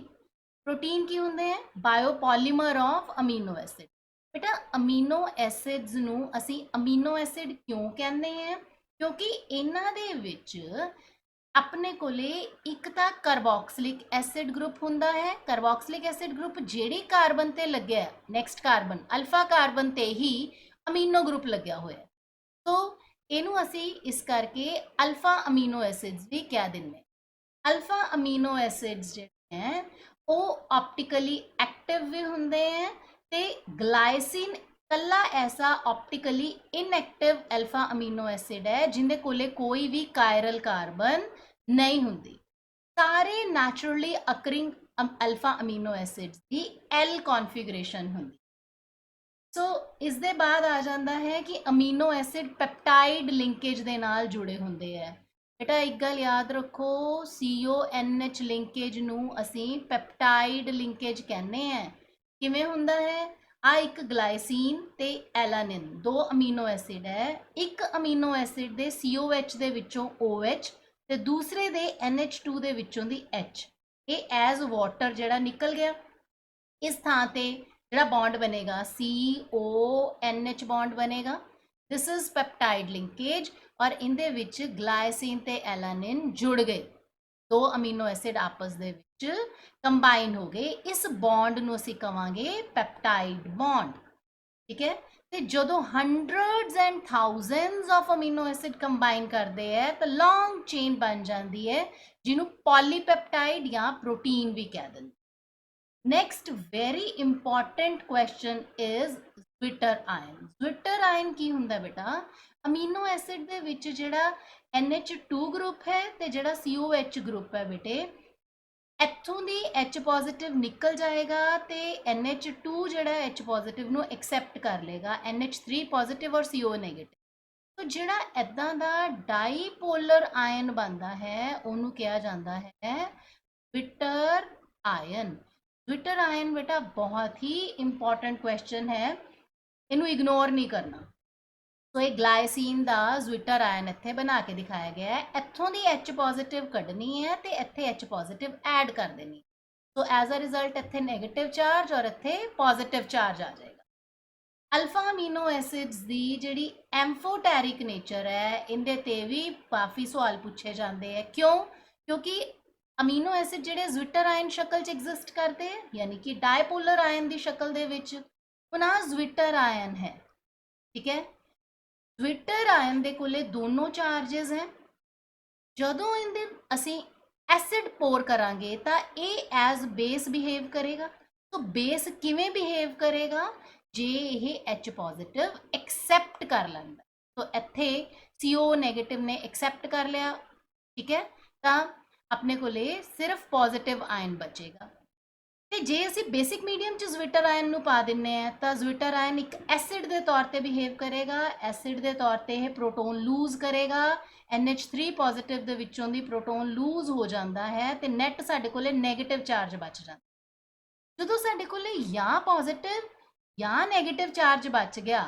Speaker 1: ਪ੍ਰੋਟੀਨ ਕੀ ਹੁੰਦੇ ਹੈ? ਬਾਇਓਪੋਲੀਮਰ ਆਫ ਅਮੀਨੋ ਐਸਿਡ। ਬੇਟਾ ਅਮੀਨੋ ਐਸਿਡਸ ਨੂੰ ਅਸੀਂ ਅਮੀਨੋ ਐਸਿਡ ਕਿਉਂ ਕਹਿੰਦੇ ਹਾਂ? ਕਿਉਂਕਿ ਇਹਨਾਂ ਦੇ ਵਿੱਚ ਆਪਣੇ ਕੋਲੇ ਇੱਕ ਤਾਂ ਕਾਰਬੋਕਸਿਲਿਕ ਐਸਿਡ ਗਰੁੱਪ ਹੁੰਦਾ ਹੈ। ਕਾਰਬੋਕਸਿਲਿਕ ਐਸਿਡ ਗਰੁੱਪ ਜਿਹੜੀ ਕਾਰਬਨ ਤੇ ਲੱਗਿਆ, ਨੈਕਸਟ ਕਾਰਬਨ ਅਲਫਾ ਕਾਰਬਨ ਤੇ ਹੀ ਅਮੀਨੋ ਗਰੁੱਪ ਲੱਗਿਆ ਹੋਇਆ, ਸੋ ਇਹਨੂੰ ਅਸੀਂ ਇਸ ਕਰਕੇ ਅਲਫਾ ਅਮੀਨੋ ਐਸਿਡਸ ਵੀ ਕਹਿ ਦਿੰਦੇ। ਅਲਫਾ ਅਮੀਨੋ ਐਸਿਡਸ ਜਿਹੜੇ ਹੈ ਉਹ ਆਪਟੀਕਲੀ ਐਕਟਿਵ ਵੀ ਹੁੰਦੇ ਹੈ, ਤੇ ਗਲਾਈਸਿਨ ਕੱਲਾ ਐਸਾ ਆਪਟੀਕਲੀ ਇਨਐਕਟਿਵ ਅਲਫਾ ਅਮੀਨੋ ਐਸਿਡ ਹੈ ਜਿੰਦੇ ਕੋਲੇ ਕੋਈ ਵੀ ਕਾਇਰਲ ਕਾਰਬਨ ਨਹੀਂ ਹੁੰਦੀ। ਸਾਰੇ ਨੈਚੁਰਲੀ ਅਕਰਿੰਗ ਅਲਫਾ ਅਮੀਨੋ ਐਸਿਡਸ ਦੀ ਐਲ ਕਨਫਿਗਰੇਸ਼ਨ ਹੁੰਦੀ। ਸੋ ਇਸ ਦੇ ਬਾਅਦ ਆ ਜਾਂਦਾ ਹੈ ਕਿ ਅਮੀਨੋ ਐਸਿਡ ਪੈਪਟਾਈਡ ਲਿੰਕੇਜ ਦੇ ਨਾਲ ਜੁੜੇ ਹੁੰਦੇ ਹੈ। ਬੇਟਾ ਇੱਕ ਗੱਲ ਯਾਦ ਰੱਖੋ, CONH ਲਿੰਕੇਜ ਨੂੰ ਅਸੀਂ ਪੈਪਟਾਈਡ ਲਿੰਕੇਜ ਕਹਿੰਦੇ ਹਾਂ। ਕਿਵੇਂ ਹੁੰਦਾ ਹੈ? ਆ ਇੱਕ ਗਲਾਈਸੀਨ ਤੇ ਐਲਾਨਿਨ ਦੋ ਅਮੀਨੋ ਐਸਿਡ ਹੈ, ਇੱਕ ਅਮੀਨੋ ਐਸਿਡ ਦੇ COH ਦੇ ਵਿੱਚੋਂ OH ਤੇ ਦੂਸਰੇ ਦੇ NH2 ਦੇ ਵਿੱਚੋਂ ਦੀ H। ਇਹ ਐਜ਼ ਵਾਟਰ ਜਿਹੜਾ ਨਿਕਲ ਗਿਆ, ਇਸ ਥਾਂ ਤੇ ਜਿਹੜਾ ਬੌਂਡ ਬਣੇਗਾ CONH ਬੌਂਡ ਬਣੇਗਾ। ਦਿਸ ਇਜ਼ ਪੈਪਟਾਈਡ ਲਿੰਕੇਜ, ਔਰ ਇਹਦੇ ਵਿੱਚ ਗਲਾਈਸਿਨ ਤੇ ਐਲਾਨਿਨ ਜੁੜ ਗਏ, ਦੋ ਅਮੀਨੋ ਐਸਿਡ ਆਪਸ ਦੇ ਵਿੱਚ ਕੰਬਾਈਨ ਹੋ ਗਏ। ਇਸ ਬੌਂਡ ਨੂੰ ਅਸੀਂ ਕਵਾਂਗੇ ਪੈਪਟਾਈਡ ਬੌਂਡ, ਠੀਕ ਹੈ। ਤੇ ਜਦੋਂ hundreds and thousands of amino acid combine ਕਰਦੇ ਹੈ ਤਾਂ ਲੌਂਗ ਚੇਨ ਬਣ ਜਾਂਦੀ ਹੈ, ਜਿਹਨੂੰ ਪੋਲੀਪੈਪਟਾਈਡ ਜਾਂ ਪ੍ਰੋਟੀਨ ਵੀ ਕਹਿ ਦਿੰਦੇ। Next very important question is zwitter ion. Zwitter ion की हुंदा बेटा? अमीनो एसिड दे विच जिहड़ा NH2 ग्रुप है ते जिहड़ा COH ग्रुप है बेटे, इत्थों दी H पॉजिटिव निकल जाएगा ते NH2 जिहड़ा H पॉजिटिव नूं एक्सेप्ट कर लेगा, NH3 पॉजिटिव और CO नेगेटिव। तो जिहड़ा इदां दा डाईपोलर आयन बनदा है उहनूं कहा जांदा है ज्विटर आयन। ज्विटर आयन बेटा बहुत ही इंपॉर्टेंट क्वेश्चन है, इनू इग्नोर नहीं करना। तो ये ग्लाइसिन का ज्विटर आयन इत्थे बना के दिखाया गया है, इत्थों दी H पॉजिटिव कढ़नी है तो इत्थे H पॉजिटिव ऐड कर देनी, तो एज अ रिजल्ट इत्थे नेगेटिव चार्ज और इत्थे पॉजिटिव चार्ज आ जाएगा। अल्फा अमीनो एसिड्स की जिहड़ी एम्फोटेरिक नेचर है, इहदे ते भी काफ़ी सवाल पूछे जाते हैं। क्यों? क्योंकि अमीनो एसिड जिहड़े ज्विटर आयन शक्ल च एग्जिस्ट करते हैं, यानी कि डायपोलर आयन की शक्ल दे विच पुनः ज्विटर आयन है, ठीक है। ज्विटर आयन दे कोले दोनों चार्जेस हैं। जदों इहदे असीं एसिड पोर करांगे तो ये एज बेस बिहेव करेगा। तो बेस किवें बिहेव करेगा? जे ये H पॉजिटिव एक्सेप्ट कर लैंदा, तो इत्थे CO नेगेटिव ने एक्सेप्ट कर लिया, ठीक है, तो अपने कोले सिर्फ पॉजिटिव आयन बचेगा। तो जे असी बेसिक मीडियम च ज्विटर आयन नूं पा दिंने हैं तो ज्विटर आयन एक एसिड के तौर पर बिहेव करेगा, एसिड के तौर पर यह प्रोटोन लूज करेगा, NH3 पॉजिटिव दे विचों दी प्रोटोन लूज हो जाता है तो नैट साडे कोले नैगेटिव चार्ज बच जाता। जदों साडे कोले या पॉजिटिव या नैगेटिव चार्ज बच गया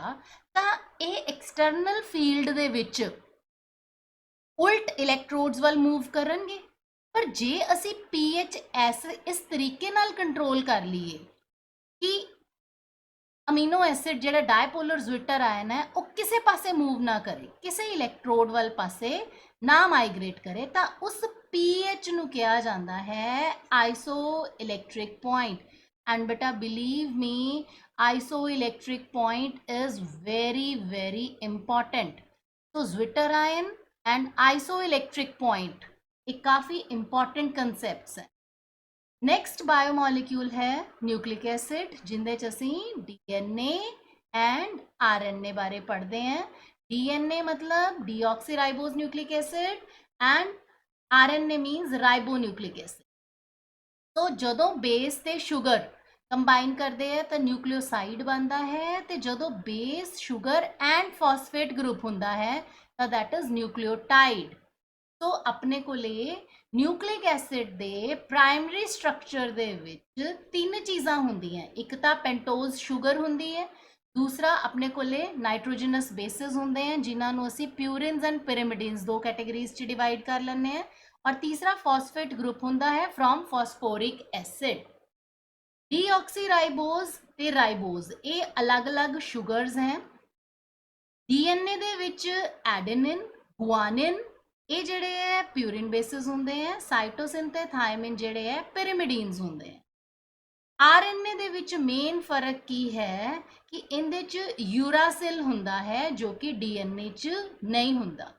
Speaker 1: तो यह एक्सटर्नल फील्ड दे विच उल्ट इलैक्ट्रोड्स वाल मूव करनगे। पर जे असी pH इस तरीके नाल कंट्रोल कर लीए कि अमीनो एसिड जिहड़ा डायपोलर ज्विटर आयन है वो किसी पासे मूव ना करे, किसी इलैक्ट्रोड वाल पासे ना माइग्रेट करे, तो उस pH नूं कहा जाता है आइसो इलैक्ट्रिक पॉइंट। एंड बेटा believe me, isoelectric point is very important। तो zwitter ion and isoelectric point एक काफ़ी इंपॉर्टेंट कंसेप्ट्स है। नेक्स्ट बायोमोलिक्यूल है न्यूक्लिक एसिड, जिंदे च असीं DNA एंड आरएनए बारे पढ़ते हैं। डीएनए मतलब deoxyribose nucleic acid and RNA means ribonucleic acid. तो ਜਦੋਂ ਬੇਸ ਤੇ ਸ਼ੂਗਰ ਕੰਬਾਈਨ ਕਰਦੇ ਆ ਤਾਂ ਨਿਊਕਲੀਓਸਾਈਡ ਬਣਦਾ ਹੈ, ਤੇ ਜਦੋਂ base sugar and phosphate group ਹੁੰਦਾ ਹੈ ਤਾਂ ਦੈਟ ਇਜ਼ ਨਿਊਕਲੀਓਟਾਈਡ। ਸੋ ਆਪਣੇ ਕੋਲੇ ਨਿਊਕਲਿਕ ਐਸਿਡ ਦੇ ਪ੍ਰਾਇਮਰੀ ਸਟਰਕਚਰ ਦੇ ਵਿੱਚ ਤਿੰਨ ਚੀਜ਼ਾਂ ਹੁੰਦੀਆਂ, ਇੱਕ ਤਾਂ ਪੈਂਟੋਜ਼ ਸ਼ੂਗਰ ਹੁੰਦੀ ਹੈ, ਦੂਸਰਾ ਆਪਣੇ ਕੋਲੇ ਨਾਈਟ੍ਰੋਜਨਸ ਬੇਸਿਸ ਹੁੰਦੇ हैं ਜਿਨ੍ਹਾਂ ਨੂੰ ਅਸੀਂ ਪਿਊਰਿਨਸ ਐਂਡ ਪਿਰਾਮਿਡਿਨਸ ਦੋ ਕੈਟੇਗਰੀਜ਼ 'ਚ ਡਿਵਾਈਡ ਕਰ ਲੈਂਦੇ ਹਾਂ, और तीसरा फॉस्फेट ग्रुप ਹੁੰਦਾ है फ्रॉम फॉस्फोरिक एसिड। डीऑक्सीराइबोज ਤੇ ਰਾਈਬੋਜ਼ ਇਹ ਅਲੱਗ-ਅਲੱਗ ਸ਼ੂਗਰਸ हैं। डीएनए ਦੇ ਵਿੱਚ ਐਡੇਨਿਨ, ਗੁਆਨਿਨ ਇਹ ਜਿਹੜੇ ਹੈ ਪਿਊਰਿਨ ਬੇਸਿਸ ਹੁੰਦੇ हैं, ਸਾਈਟੋਸਿਨ ਤੇ ਥਾਇਮਿਨ ਜਿਹੜੇ ਹੈ ਪਿਰਾਮਿਡਿਨਸ ਹੁੰਦੇ हैं। ਆਰਐਨਏ ਦੇ ਵਿੱਚ ਮੇਨ ਫਰਕ ਕੀ ਹੈ ਕਿ ਇਹਦੇ 'ਚ ਯੂਰਾਸਿਲ ਹੁੰਦਾ ਹੈ ਜੋ ਕਿ ਡੀਐਨਏ 'ਚ ਨਹੀਂ ਹੁੰਦਾ।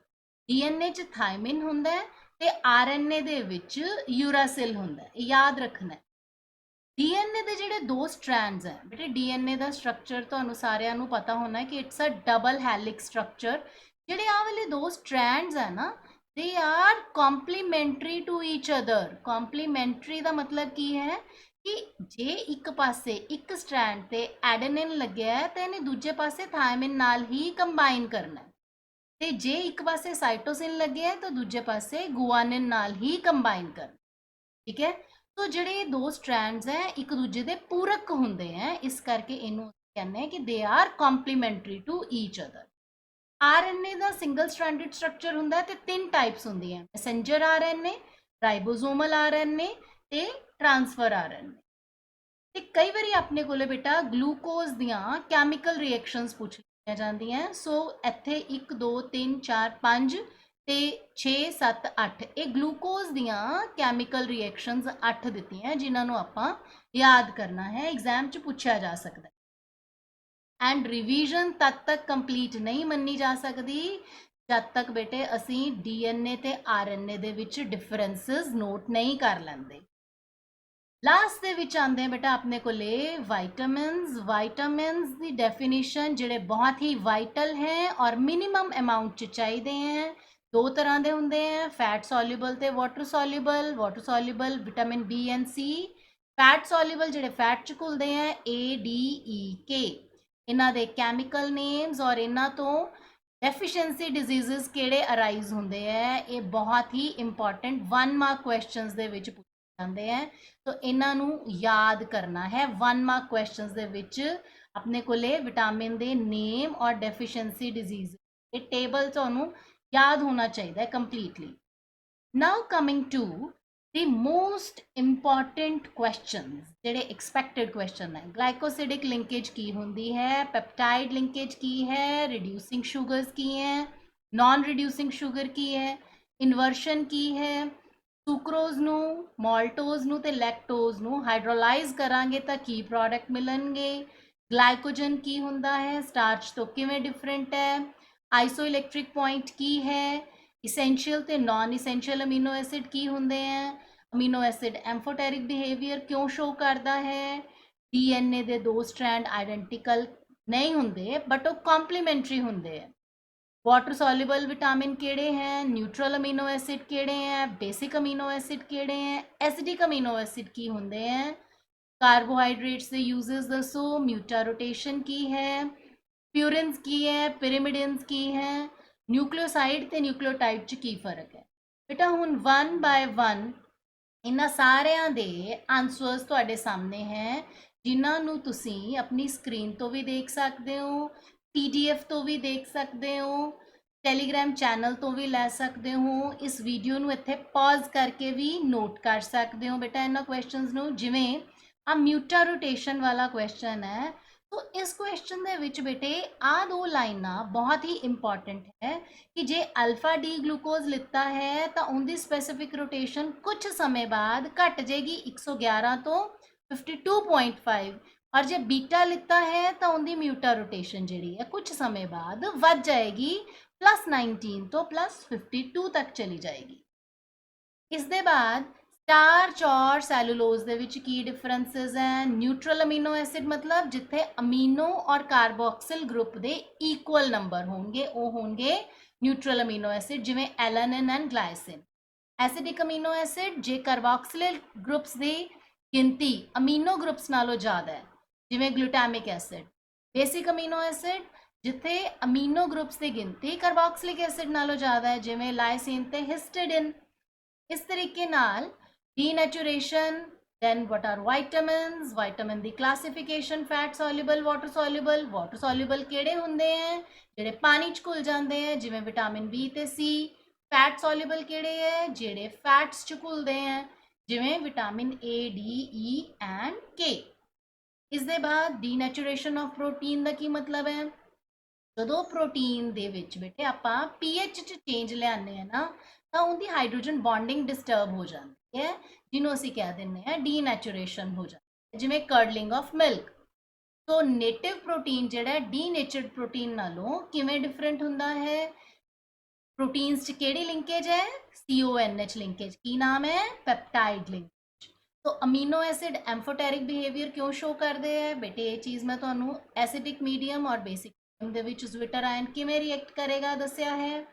Speaker 1: ਡੀਐਨਏ 'ਚ ਥਾਇਮਿਨ ਹੁੰਦਾ ਹੈ ਤੇ ਆਰਐਨਏ ਦੇ ਵਿੱਚ ਯੂਰਾਸਿਲ ਹੁੰਦਾ, ਯਾਦ ਰੱਖਣਾ। ਡੀਐਨਏ ਦੇ ਜਿਹੜੇ ਦੋ ਸਟ੍ਰੈਂਡਸ ਹੈ ਬੇਟੇ, ਡੀਐਨਏ ਦਾ ਸਟਰਕਚਰ ਤੁਹਾਨੂੰ ਸਾਰਿਆਂ ਨੂੰ ਪਤਾ ਹੋਣਾ ਕਿ it's a double helix structure. ਜਿਹੜੇ ਆ ਵਾਲੇ ਦੋ ਸਟ੍ਰੈਂਡਸ ਹੈ ਨਾ, they are complementary to each other. Complementary ਦਾ ਮਤਲਬ ਕੀ ਹੈ ਕਿ ਜੇ ਇੱਕ ਪਾਸੇ ਇੱਕ ਸਟ੍ਰੈਂਡ ਤੇ ਐਡੇਨਿਨ ਲੱਗਿਆ ਹੈ ਤਾਂ ਇਹਨੇ ਦੂਜੇ ਪਾਸੇ ਥਾਇਮਿਨ ਨਾਲ ਹੀ ਕੰਬਾਈਨ ਕਰਨਾ, ਤੇ ਜੇ ਇੱਕ ਪਾਸੇ ਸਾਈਟੋਸਿਨ ਲੱਗੇ ਹੈ ਤਾਂ ਦੂਜੇ ਪਾਸੇ ਗੁਆਨਿਨ ਨਾਲ ਹੀ ਕੰਬਾਈਨ ਕਰਨਾ। ਠੀਕ ਹੈ, तो ਜਿਹੜੇ ਦੋ ਸਟ੍ਰੈਂਡਸ ਹੈ ਇੱਕ ਦੂਜੇ ਦੇ ਪੂਰਕ ਹੁੰਦੇ ਹੈ, ਇਸ ਕਰਕੇ ਇਹਨੂੰ ਕਹਿੰਦੇ ਆ ਕਿ they are complementary to each other. RNA ਦਾ ਸਿੰਗਲ ਸਟ੍ਰੈਂਡਡ ਸਟਰਕਚਰ ਹੁੰਦਾ ਤੇ ਤਿੰਨ ਟਾਈਪਸ ਹੁੰਦੀਆਂ, ਮੈਸੇਂਜਰ ਆਰਐਨਏ, ਰਾਈਬੋਸੋਮਲ ਆਰਐਨਏ ਤੇ ਟ੍ਰਾਂਸਫਰ ਆਰਐਨਏ। ਤੇ ਕਈ ਵਾਰੀ ਆਪਣੇ ਕੋਲੇ ਬੇਟਾ ਗਲੂਕੋਜ਼ ਦੀਆਂ ਕੈਮੀਕਲ ਰਿਐਕਸ਼ਨਸ ਪੁੱਛ ਲਿਆ ਜਾਂਦੀਆਂ। ਸੋ ਇੱਥੇ 1 2 3 4 5 ਤੇ 6 7 8 ਇਹ ਗਲੂਕੋਜ਼ ਦੀਆਂ ਕੈਮੀਕਲ ਰਿਐਕਸ਼ਨਸ 8 ਦਿੱਤੀਆਂ ਜਿਨ੍ਹਾਂ ਨੂੰ ਆਪਾਂ ਯਾਦ ਕਰਨਾ ਹੈ, ਐਗਜ਼ਾਮ 'ਚ ਪੁੱਛਿਆ ਜਾ ਸਕਦਾ। ਐਂਡ ਰਿਵੀਜ਼ਨ ਤਦ ਤੱਕ ਕੰਪਲੀਟ ਨਹੀਂ ਮੰਨੀ ਜਾ ਸਕਦੀ ਜਦ ਤੱਕ ਬੇਟੇ ਅਸੀਂ ਡੀਐਨਏ ਤੇ ਆਰਐਨਏ ਦੇ ਵਿੱਚ ਡਿਫਰੈਂਸਸ ਨੋਟ ਨਹੀਂ ਕਰ ਲੈਂਦੇ। ਲਾਸਟ ਦੇ ਵਿੱਚ ਆਉਂਦੇ ਬੇਟਾ ਆਪਣੇ ਕੋਲੇ ਵਾਈਟਾਮਿਨਸ। ਵਾਈਟਾਮਿਨਸ ਦੀ ਡੈਫੀਨੇਸ਼ਨ ਜਿਹੜੇ ਬਹੁਤ ਹੀ ਵਾਈਟਲ ਹੈ ਔਰ ਮਿਨੀਮਮ ਅਮਾਉਂਟ 'ਚ ਚਾਹੀਦੇ ਹੈ, ਦੋ ਤਰ੍ਹਾਂ ਦੇ ਹੁੰਦੇ ਹੈ, ਫੈਟ ਸੋਲਿਊਬਲ ਤੇ water soluble. Water soluble vitamin B and C, fat soluble ਜਿਹੜੇ ਫੈਟ 'ਚ ਘੁਲਦੇ ਹੈ ADEK। ਇਹਨਾਂ ਦੇ ਕੈਮੀਕਲ ਨੇਮਸ ਔਰ ਇਹਨਾਂ ਤੋਂ ਡੈਫੀਸ਼ੀਐਂਸੀ ਡਿਜ਼ੀਜ਼ਸ ਕਿਹੜੇ ਅਰਾਈਜ਼ ਹੁੰਦੇ ਹੈ, ਇਹ ਬਹੁਤ ਹੀ ਇੰਪੋਰਟੈਂਟ 1 ਮਾਰਕ ਕੁਐਸਚਨਸ ਦੇ ਵਿੱਚ ਜਾਂਦੇ ਹੈ। तो इन्हों याद करना है 1 मार्क क्वेश्चंस दे विच अपने कोले विटामिन दे नेम और डेफिशिएंसी डिजीज ये टेबल तुहानू याद होना चाहिए completely. Now coming to the most important questions जेडे एक्सपैक्टेड क्वेश्चन है, ग्लाइकोसिडिक लिंकेज की होंदी है, पेप्टाइड लिंकेज की है, रिड्यूसिंग शुगर्स की है, नॉन रिड्यूसिंग शुगर की है, इन्वर्शन की है, ਸੁਕਰੋਜ਼ ਨੂੰ, ਮਾਲਟੋਜ਼ ਨੂੰ ਤੇ ਲੈਕਟੋਜ਼ ਨੂੰ ਹਾਈਡਰੋਲਾਈਜ਼ ਕਰਾਂਗੇ ਤਾਂ ਕੀ ਪ੍ਰੋਡਕਟ ਮਿਲਣਗੇ। ਗਲਾਈਕੋਜਨ ਕੀ ਹੁੰਦਾ ਹੈ, ਸਟਾਰਚ ਤੋਂ ਕਿਵੇਂ ਡਿਫਰੈਂਟ ਹੈ, ਆਈਸੋ ਇਲੈਕਟ੍ਰਿਕ ਪੁਆਇੰਟ ਕੀ ਹੈ, ਇਸੈਂਸ਼ੀਅਲ ਤੇ ਨਾਨ ਇਸੈਂਸ਼ੀਅਲ ਅਮੀਨੋ ਐਸਿਡ ਕੀ ਹੁੰਦੇ ਹੈ, ਅਮੀਨੋ ਐਸਿਡ ਐਮਫੋਟੈਰਿਕ ਬਿਹੇਵੀਅਰ ਕਿਉਂ ਸ਼ੋ ਕਰਦਾ ਹੈ, ਡੀਐਨਏ ਦੇ ਦੋ ਸਟ੍ਰੈਂਡ ਆਇਡੈਂਟੀਕਲ ਨਹੀਂ ਹੁੰਦੇ ਬਟ ਉਹ ਕੰਪਲੀਮੈਂਟਰੀ ਹੁੰਦੇ ਹੈ, वाटर सॉल्युबल विटामिन केड़े हैं, न्यूट्रल अमीनो एसिड केड़े हैं, बेसिक अमीनो एसिड केड़े हैं, एसिडिक अमीनो एसिड की होंदे हैं, कार्बोहाइड्रेट्स के यूजेस दसो, म्यूटा रोटेशन की है, प्यूरिन्स की है, पिरामिडिन्स की है, न्यूक्लियोसाइड ते न्यूक्लियोटाइड च की फर्क है। बेटा हुण 1 बाय 1 इन्हां सारियां दे आंसर्स तुहाडे सामने हैं जिन्हां नूं तुसीं अपनी स्क्रीन तो भी देख सकते हो, PDF तो भी देख सकते हो, टैलीग्राम चैनल तो भी लै सकते हो, इस वीडियो नूं इत्थे पॉज करके भी नोट कर सकते हो बेटा इन्हां क्वेश्चनस नूं। जिवें आ म्यूटा रोटेशन वाला क्वेश्चन है, तो इस क्वेश्चन दे विच बेटे आ दो लाइनां बहुत ही इंपॉर्टेंट है कि जे अल्फा डी ग्लूकोज लिता है तो उनकी स्पैसिफिक रोटेशन कुछ समय बाद घट जाएगी 111 तो 52.5, और जब बीटा लिता है तो उनकी म्यूटा रोटेशन जी है कुछ समय बाद बढ़ जाएगी +19 तो +52 तक चली जाएगी। इस दे बाद स्टार्च और सैलूलोज ਦੇ ਵਿੱਚ ਕੀ ਡਿਫਰੈਂਸਸ ਹੈ? ਨਿਊਟਰਲ ਅਮੀਨੋ ਐਸਿਡ ਮਤਲਬ ਜਿੱਥੇ ਅਮੀਨੋ ਔਰ ਕਾਰਬੋਕਸਿਲ ਗਰੁੱਪ ਦੇ ਇਕੁਅਲ ਨੰਬਰ ਹੋਣਗੇ ਉਹ ਹੋਣਗੇ ਨਿਊਟਰਲ ਅਮੀਨੋ ਐਸਿਡ, ਜਿਵੇਂ ਐਲੈਨਿਨ ਐਂਡ ਗਲਾਈਸਿਨ। ਐਸਿਡਿਕ ਅਮੀਨੋ ਐਸਿਡ ਜੇ ਕਾਰਬੋਕਸਿਲ ਗਰੁੱਪਸ ਦੀ ਗਿਣਤੀ ਅਮੀਨੋ ਗਰੁੱਪਸ ਨਾਲੋਂ ਜ਼ਿਆਦਾ ਹੈ, ਜਿਵੇਂ ਗਲੂਟੈਮਿਕ ਐਸਿਡ। ਬੇਸਿਕ ਅਮੀਨੋ ਐਸਿਡ ਜਿੱਥੇ ਅਮੀਨੋ ਗਰੁੱਪਸ ਦੀ ਗਿਣਤੀ ਕਾਰਬੋਕਸਿਲਿਕ ਐਸਿਡ ਨਾਲੋਂ ਜ਼ਿਆਦਾ ਹੈ, ਜਿਵੇਂ ਲਾਈਸਿਨ ਤੇ ਹਿਸਟਿਡਿਨ। ਇਸ ਤਰੀਕੇ ਨਾਲ denaturation, then what are vitamins? Vitamin the classification, fat soluble, water soluble। water soluble ਕਿਹੜੇ ਹੁੰਦੇ ਹੈ? ਜਿਹੜੇ ਪਾਣੀ ਚ ਘੁਲ ਜਾਂਦੇ ਹੈ, ਜਿਵੇਂ ਵਿਟਾਮਿਨ B ਤੇ C। fat soluble ਕਿਹੜੇ ਹੈ? ਜਿਹੜੇ ਫੈਟਸ ਚ ਘੁਲਦੇ ਹੈ, ਜਿਵੇਂ vitamin A, D, E and K। ਇਸ ਦੇ ਬਾਅਦ ਡੀਨੈਚੁਰੇਸ਼ਨ ਆਫ ਪ੍ਰੋਟੀਨ ਦਾ ਕੀ ਮਤਲਬ ਹੈ? ਜਦੋਂ ਪ੍ਰੋਟੀਨ ਦੇ ਵਿੱਚ ਬੇਟੇ ਆਪਾਂ pH ਚ ਚੇਂਜ ਲਿਆਉਂਦੇ ਆ ਨਾ, ਤਾਂ ਉਹਦੀ ਹਾਈਡਰੋਜਨ ਬੌਂਡਿੰਗ ਡਿਸਟਰਬ ਹੋ ਜਾਂਦੀ ਹੈ, ਜਿਹਨੂੰ ਅਸੀਂ ਕਹਿ ਦਿੰਦੇ ਆ ਡੀਨੈਚੁਰੇਸ਼ਨ ਹੋ ਜਾਂਦੀ ਹੈ, ਜਿਵੇਂ curdling of milk. So native protein ਜਿਹੜਾ ਡੀਨੇਚਰਡ ਪ੍ਰੋਟੀਨ ਨਾਲੋਂ ਕਿਵੇਂ ਡਿਫਰੈਂਟ ਹੁੰਦਾ ਹੈ? ਪ੍ਰੋਟੀਨਸ 'ਚ ਕਿਹੜੀ ਲਿੰਕੇਜ ਹੈ? CONH linkage. ਕੀ ਨਾਮ ਹੈ? Peptide linkage. So amino acid amphoteric behaviour ਕਿਉਂ ਸ਼ੋ ਕਰਦੇ ਹੈ ਬੇਟੇ? ਇਹ ਚੀਜ਼ ਮੈਂ ਤੁਹਾਨੂੰ ਐਸਿਡਿਕ ਮੀਡੀਅਮ ਔਰ ਬੇਸਿਕ ਦੇ ਵਿੱਚ ਜ਼ਵਿਟਰ ਆਇਨ ਕਿਵੇਂ ਰਿਐਕਟ ਕਰੇਗਾ ਦੱਸਿਆ ਹੈ।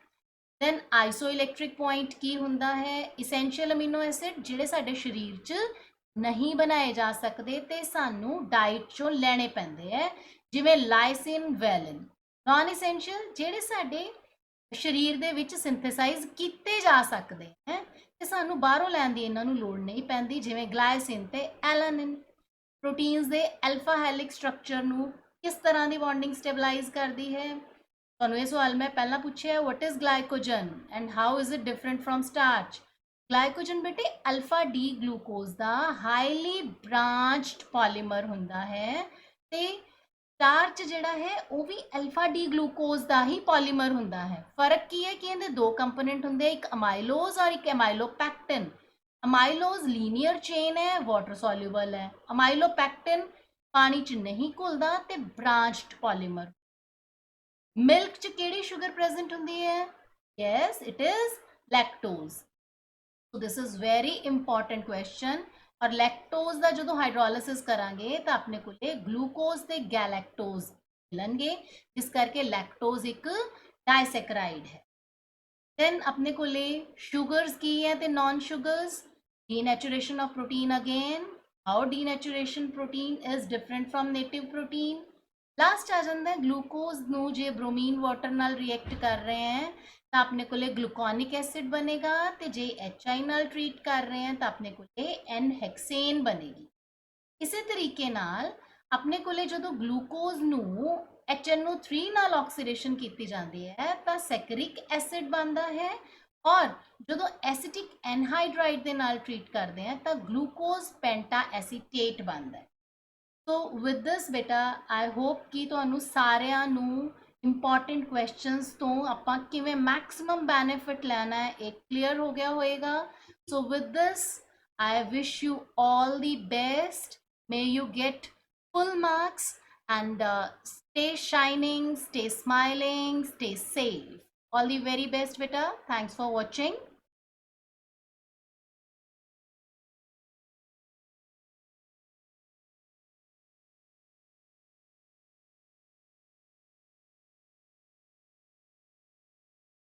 Speaker 1: ਦੈਨ ਆਈਸੋਇਲੈਕਟ੍ਰਿਕ ਪੁਆਇੰਟ ਕੀ ਹੁੰਦਾ ਹੈ? ਇਸੈਂਸ਼ੀਅਲ ਅਮੀਨੋ ਐਸਿਡ ਜਿਹੜੇ ਸਾਡੇ ਸਰੀਰ 'ਚ ਨਹੀਂ ਬਣਾਏ ਜਾ ਸਕਦੇ ਤੇ ਸਾਨੂੰ ਡਾਈਟ 'ਚੋਂ ਲੈਣੇ ਪੈਂਦੇ ਹੈ, ਜਿਵੇਂ ਲਾਈਸਿਨ, ਵੈਲਿਨ। ਨਾਨ ਇਸੈਂਸ਼ੀਅਲ ਜਿਹੜੇ ਸਾਡੇ ਸਰੀਰ ਦੇ ਵਿੱਚ ਸਿੰਥੇਸਾਈਜ਼ ਕੀਤੇ ਜਾ ਸਕਦੇ ਹੈ ਤੇ ਸਾਨੂੰ ਬਾਹਰੋਂ ਲੈਣ ਦੀ ਇਹਨਾਂ ਨੂੰ ਲੋੜ ਨਹੀਂ ਪੈਂਦੀ, ਜਿਵੇਂ ਗਲਾਈਸਿਨ ਤੇ ਐਲਾਨਿਨ। ਪ੍ਰੋਟੀਨਸ ਦੇ ਐਲਫਾ ਹੈਲਿਕਸ ਸਟਰਕਚਰ ਨੂੰ ਕਿਸ ਤਰ੍ਹਾਂ ਦੀ ਬੌਂਡਿੰਗ ਸਟੇਬਲਾਈਜ਼ ਕਰਦੀ ਹੈ? ਤੁਹਾਨੂੰ ਇਹ ਸਵਾਲ ਮੈਂ ਪਹਿਲਾਂ ਪੁੱਛਿਆ, what is glycogen and how is it different from starch? Glycogen ਬੇਟੇ ਅਲਫਾ ਡੀ ਗਲੂਕੋਜ਼ ਦਾ ਹਾਈਲੀ ਬ੍ਰਾਂਚਡ ਪੋਲੀਮਰ ਹੁੰਦਾ ਹੈ, ਤੇ ਸਟਾਰਚ ਜਿਹੜਾ ਹੈ ਉਹ ਵੀ ਅਲਫਾ ਡੀ ਗਲੂਕੋਜ਼ ਦਾ ਹੀ ਪੋਲੀਮਰ ਹੁੰਦਾ ਹੈ। ਫਰਕ ਕੀ ਹੈ ਕਿ ਇਹਦੇ ਦੋ ਕੰਪੋਨੈਂਟ ਹੁੰਦੇ ਆ, ਇੱਕ ਅਮਾਈਲੋਜ਼ ਔਰ ਇੱਕ ਅਮਾਈਲੋਪੈਕਟਿਨ। ਅਮਾਈਲੋਜ਼ ਲੀਨੀਅਰ ਚੇਨ ਹੈ, ਵਾਟਰ ਸੋਲਿਊਬਲ ਹੈ। ਅਮਾਈਲੋਪੈਕਟਿਨ ਪਾਣੀ 'ਚ ਨਹੀਂ ਘੁਲਦਾ ਤੇ ਬ੍ਰਾਂਚਡ ਪੋਲੀਮਰ। ਮਿਲਕ 'ਚ ਕਿਹੜੀ ਸ਼ੂਗਰ ਪ੍ਰੈਜ਼ੈਂਟ ਹੁੰਦੀ ਹੈ? Yes, it is lactose. So this is very important question. ਔਰ ਲੈਕਟੋਜ਼ ਦਾ ਜਦੋਂ ਹਾਈਡਰੋਲਿਸਿਸ ਕਰਾਂਗੇ ਤਾਂ ਆਪਣੇ ਕੋਲੇ ਗਲੂਕੋਜ਼ ਤੇ ਗੈਲੈਕਟੋਜ਼ ਮਿਲਣਗੇ, ਜਿਸ ਕਰਕੇ ਲੈਕਟੋਜ਼ ਇੱਕ ਡਾਈਸੈਕਰਾਈਡ ਹੈ। ਦੈਨ ਆਪਣੇ ਕੋਲੇ ਸ਼ੂਗਰਸ ਕੀ ਹੈ ਤੇ non sugars? Denaturation of protein again, how denaturation protein is different from native protein. Last ਆ ਜਾਂਦਾ ਹੈ ਗਲੂਕੋਜ਼ ਨੂੰ ਜੇ ਬ੍ਰੋਮੀਨ ਵਾਟਰ ਨਾਲ ਰਿਐਕਟ ਕਰ ਰਹੇ ਹੈ ਤਾਂ ਆਪਣੇ ਕੋਲੇ ਗਲੂਕੋਨਿਕ ਐਸਿਡ ਬਣੇਗਾ, ਤੇ ਜੇ HI ਨਾਲ ਟ੍ਰੀਟ ਕਰ ਰਹੇ ਹਾਂ ਤਾਂ ਆਪਣੇ ਕੋਲੇ N-ਹੈਕਸੇਨ ਬਣੇਗੀ। ਇਸੇ ਤਰੀਕੇ ਨਾਲ ਆਪਣੇ ਕੋਲੇ ਜਦੋਂ ਗਲੂਕੋਜ਼ ਨੂੰ HNO3 ਨਾਲ ਆਕਸੀਡੇਸ਼ਨ ਕੀਤੀ ਜਾਂਦੀ ਹੈ ਤਾਂ ਸੈਕਰਿਕ ਐਸਿਡ ਬਣਦਾ ਹੈ, ਔਰ ਜਦੋਂ ਐਸਿਟਿਕ ਐਨਹਾਈਡਰਾਈਡ ਦੇ ਨਾਲ ਟ੍ਰੀਟ ਕਰਦੇ ਹਾਂ ਤਾਂ ਗਲੂਕੋਜ਼ ਪੈਂਟਾ ਐਸੀਟੇਟ ਬਣਦਾ ਹੈ। ਸੋ ਵਿਦ ਦਿਸ ਬੇਟਾ ਆਈ ਹੋਪ ਕਿ ਤੁਹਾਨੂੰ ਸਾਰਿਆਂ ਨੂੰ ਇੰਪੋਰਟੈਂਟ ਕੁਐਸਚਨਸ ਤੋਂ ਆਪਾਂ ਕਿਵੇਂ ਮੈਕਸਿਮਮ ਬੈਨੀਫਿਟ ਲੈਣਾ ਹੈ ਇਹ ਕਲੀਅਰ ਹੋ ਗਿਆ ਹੋਏਗਾ। So with this I wish you all the best. May you get full marks and stay shining, stay smiling, stay safe. All the very best, beta. Thanks for watching.